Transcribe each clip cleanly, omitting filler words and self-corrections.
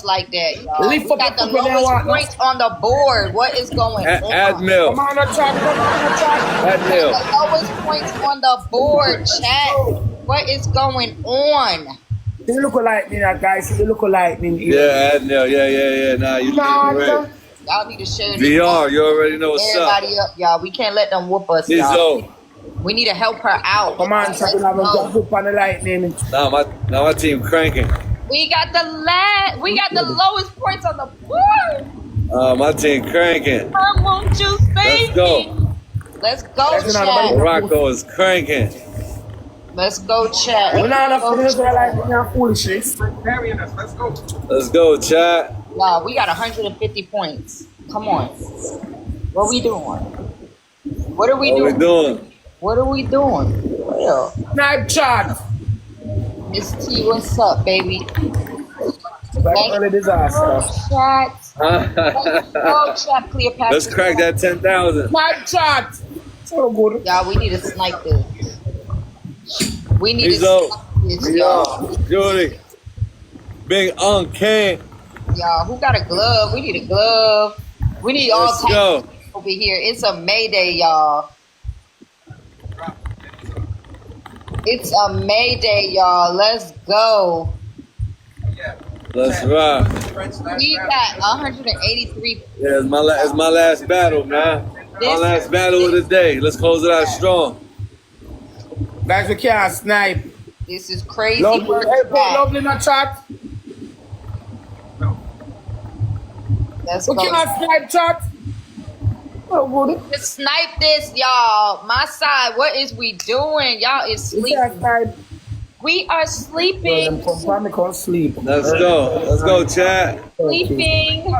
like that, y'all. We Lift up got the your foot when you lowest walk. points on the board. What is going on? Admil. Come on, chat. Come on, chat. Admil. The lowest points on the board, chat. What is going on? You look like me, guys. You look like me. Yeah, Admil. Yeah. Nah, you right. Y'all need to share this. VR, you already know what's Everybody up, y'all. We can't let them whoop us, y'all. Tizo. We need to help her out. Come on, chat. You have a jump up on the lightning. Nah, my team cranking. We got the lowest points on the board. My team cranking. Won't you save me? Let's go, chat. Morocco is cranking. Let's go, chat. We're not enough for this. We're like foolishness. Let's go. Let's go, chat. Wow, we got 150 points. Come on. What we doing? What are we doing? What are we doing? Well, Snipe chat. Miss T, what's up, baby? Like early disaster. Chat. Let's go, chat, Cleopatra. Let's crack that 10,000. Snipe chat. So good. Y'all, we need to snipe this. We need to Tizo. snipe this, y'all. Judy. Big King. Y'all, who got a glove? We need a glove. We need all Let's types go. over here. It's a Mayday, y'all. It's a Mayday, y'all. Let's go. Let's rock. We got 183. Yeah, it's my last battle, man. My last battle of the day. Let's close it out strong. Guys, we can't snipe. This is crazy. Lovely. Hey, put lovely in the chat. Let's We go. can't snipe chat. Oh, good. Let's snipe this, y'all. My side, what is we doing? Y'all is We can't sleeping. snipe. We are sleeping. Well, can't sleep. Let's go. Let's go, chat. Sleeping.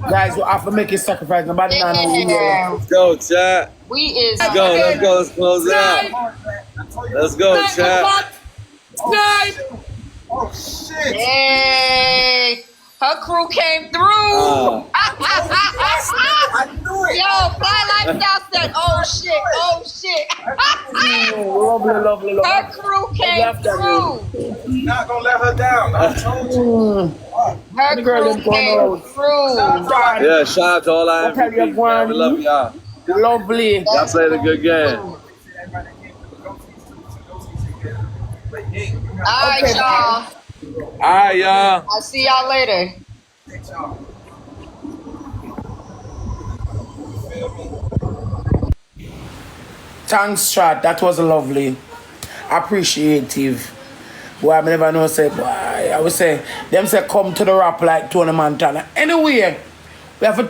Guys, we have to make a sacrifice. Nobody knows. Yeah. Let's go, chat. We is. Let's go. Let's go. Let's close it out. Let's go, chat. Snipe. Oh shit! Hey, her crew came through. I knew it. Yo, Fly Lifestyle said, "Oh shit, oh shit." Lovely. Her crew came through. Not gonna let her down. I told you. Her crew came through. Yeah, shout out to all our MVPs, man. We love y'all. Lovely. Y'all played a good game. All right, y'all. All right, y'all. I'll see y'all later. Thanks, chat. That was lovely. Appreciative. Boy, I never know say, boy, I would say, them say come to the rap like Tony Montana. Anyway, we have a